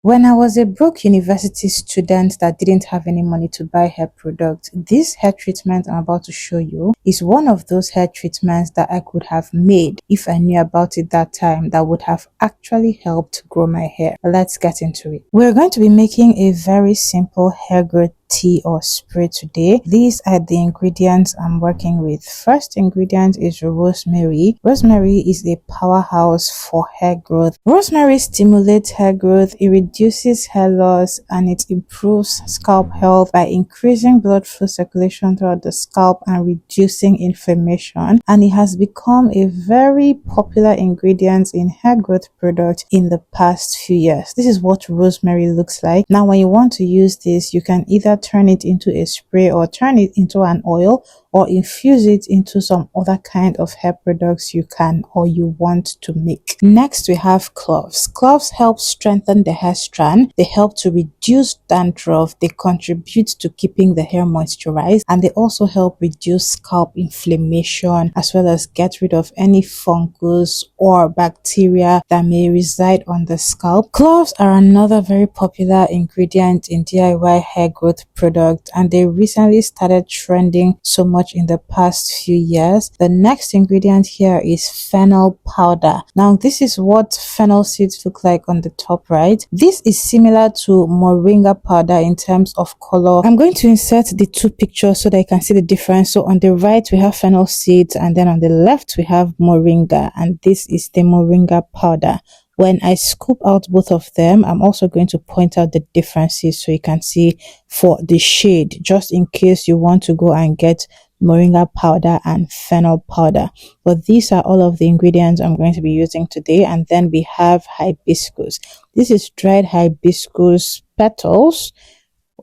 When I was a broke university student that didn't have any money to buy hair products, this hair treatment I'm about to show you is one of those hair treatments that I could have made if I knew about it that time, that would have actually helped grow my hair. Let's get into it. We're going to be making a very simple hair growth tea or spray today. These are the ingredients I'm working with. First ingredient is rosemary. Rosemary is a powerhouse for hair growth. Rosemary stimulates hair growth, it reduces hair loss, and it improves scalp health by increasing blood flow circulation throughout the scalp and reducing inflammation. And it has become a very popular ingredient in hair growth products in the past few years. This is what rosemary looks like. Now, when you want to use this, you can either turn it into a spray or turn it into an oil or infuse it into some other kind of hair products you can or you want to make. Next, we have cloves. Cloves help strengthen the hair strand. They help to reduce dandruff. They contribute to keeping the hair moisturized, and they also help reduce scalp inflammation as well as get rid of any fungus or bacteria that may reside on the scalp. Cloves are another very popular ingredient in DIY hair growth product, and they recently started trending so much in the past few years. The next ingredient here is fennel powder. Now, this is what fennel seeds look like on the top right. This is similar to moringa powder in terms of color. I'm going to insert the two pictures so that you can see the difference. So on the right we have fennel seeds, and then on the left we have moringa, and this is the moringa powder. When I scoop out both of them, I'm also going to point out the differences so you can see for the shade, just in case you want to go and get moringa powder and fennel powder. But these are all of the ingredients I'm going to be using today. And then we have hibiscus. This is dried hibiscus petals.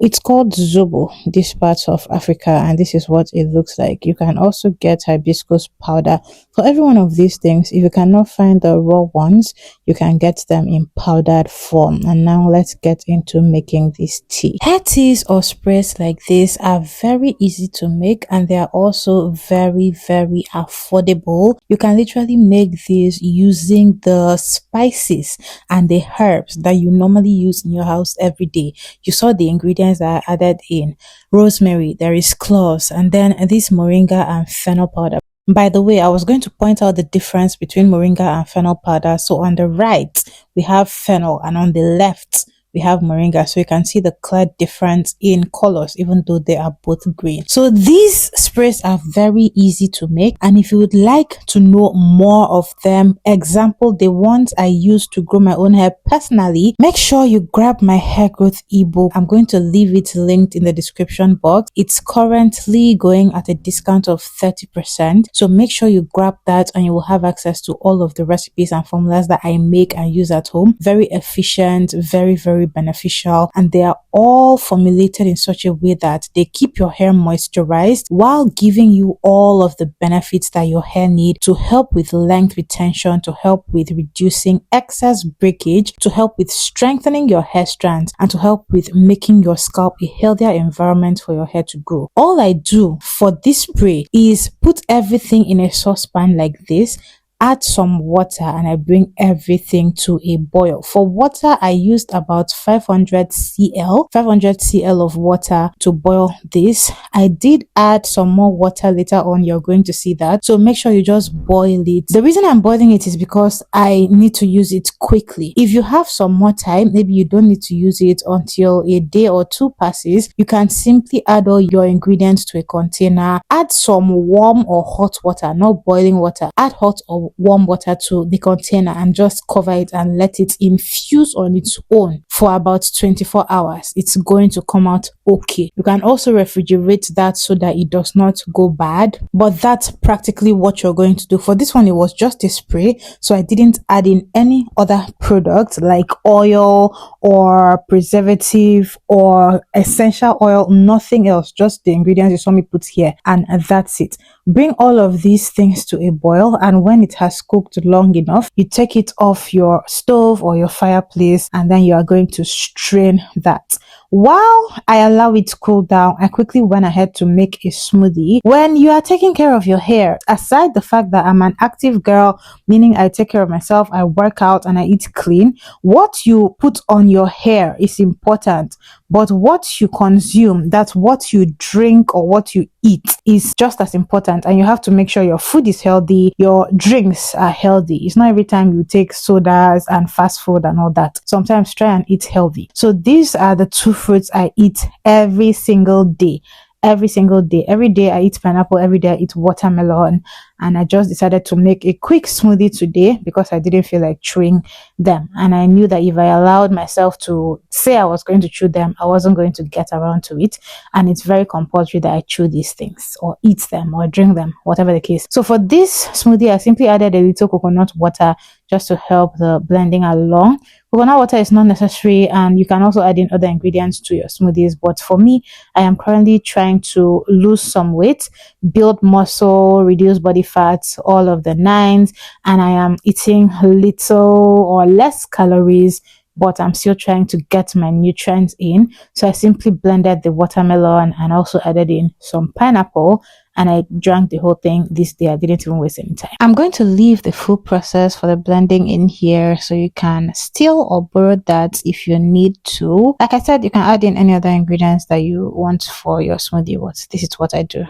It's called zobo, this part of Africa, and this is what it looks like. You can also get hibiscus powder. For every one of these things, if you cannot find the raw ones, you can get them in powdered form. And now let's get into making this tea. Hair teas or sprays like this are very easy to make, and they are also very affordable. You can literally make these using the spices and the herbs that you normally use in your house every day. You saw the ingredients that are added in: rosemary, there is cloves, and then this moringa and fennel powder. By the way, I was going to point out the difference between moringa and fennel powder. So on the right we have fennel, and on the left we have moringa, so you can see the clear difference in colors even though they are both green. So these sprays are very easy to make, and if you would like to know more of them, example the ones I use to grow my own hair personally, make sure you grab my hair growth ebook. I'm going to leave it linked in the description box. It's currently going at a discount of 30%, so make sure you grab that and you will have access to all of the recipes and formulas that I make and use at home. Very efficient, very beneficial, and they are all formulated in such a way that they keep your hair moisturized while giving you all of the benefits that your hair need to help with length retention, to help with reducing excess breakage, to help with strengthening your hair strands, and to help with making your scalp a healthier environment for your hair to grow. All I do for this spray is put everything in a saucepan like this, add some water, and I bring everything to a boil. For water, I used about 500 cl of water to boil this. I did add some more water later on, you're going to see that, so make sure you just boil it. The reason I'm boiling it is because I need to use it quickly. If you have some more time, maybe you don't need to use it until a day or two passes, you can simply add all your ingredients to a container, add some warm or hot water, not boiling water, add hot or warm water to the container and just cover it and let it infuse on its own for about 24 hours. It's going to come out okay. You can also refrigerate that so that it does not go bad, but that's practically what you're going to do. For this one, it was just a spray, so I didn't add in any other product like oil or preservative or essential oil, nothing else, just the ingredients you saw me put here, and that's it. Bring all of these things to a boil, and when it has cooked long enough, you take it off your stove or your fireplace, and then you are going to strain that. While I allow it to cool down, I quickly went ahead to make a smoothie. When you are taking care of your hair, aside the fact that I'm an active girl, meaning I take care of myself, I work out and I eat clean, what you put on your hair is important. But what you consume, that's what you drink or what you eat, is just as important. And you have to make sure your food is healthy, your drinks are healthy. It's not every time you take sodas and fast food and all that. Sometimes try and eat healthy. So these are the two fruits I eat every single day. Every single day. Every day I eat pineapple, every day I eat watermelon. And I just decided to make a quick smoothie today because I didn't feel like chewing them. And I knew that if I allowed myself to say I was going to chew them, I wasn't going to get around to it. And it's very compulsory that I chew these things or eat them or drink them, whatever the case. So for this smoothie, I simply added a little coconut water just to help the blending along. Coconut water is not necessary, and you can also add in other ingredients to your smoothies. But for me, I am currently trying to lose some weight, build muscle, reduce body fat, all of the nines, and I am eating little or less calories, but I'm still trying to get my nutrients in. So I simply blended the watermelon and also added in some pineapple, and I drank the whole thing this day. I didn't even waste any time. I'm going to leave the full process for the blending in here so you can steal or borrow that if you need to. Like I said, you can add in any other ingredients that you want for your smoothie, but this is what I do.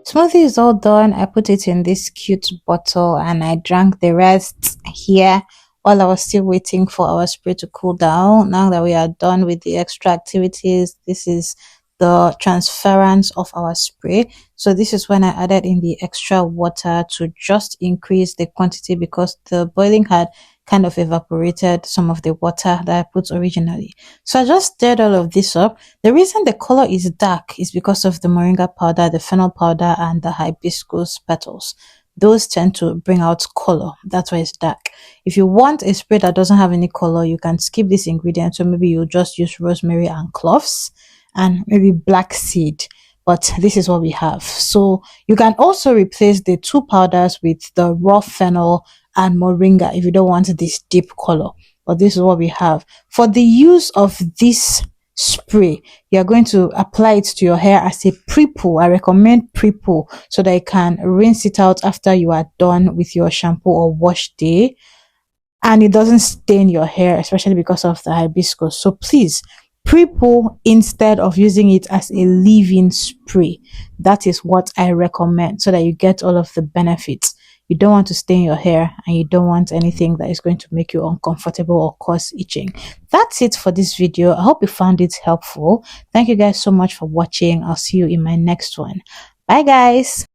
Smoothie is all done. I put it in this cute bottle and I drank the rest here while I was still waiting for our spray to cool down. Now that we are done with the extra activities, this is the transference of our spray. So this is when I added in the extra water to just increase the quantity because the boiling had kind of evaporated some of the water that I put originally. So I just stirred all of this up. The reason the color is dark is because of the moringa powder, the fennel powder, and the hibiscus petals. Those tend to bring out color. That's why it's dark. If you want a spray that doesn't have any color, you can skip this ingredient. So maybe you just use rosemary and cloves and maybe black seed. But this is what we have. So you can also replace the two powders with the raw fennel and moringa if you don't want this deep color. But this is what we have. For the use of this spray, you're going to apply it to your hair as a pre-poo. I recommend pre-poo so that you can rinse it out after you are done with your shampoo or wash day, and it doesn't stain your hair, especially because of the hibiscus. So please pre-poo instead of using it as a leave-in spray. That is what I recommend so that you get all of the benefits. You don't want to stain your hair and you don't want anything that is going to make you uncomfortable or cause itching. That's it for this video. I hope you found it helpful. Thank you guys so much for watching. I'll see you in my next one. Bye guys.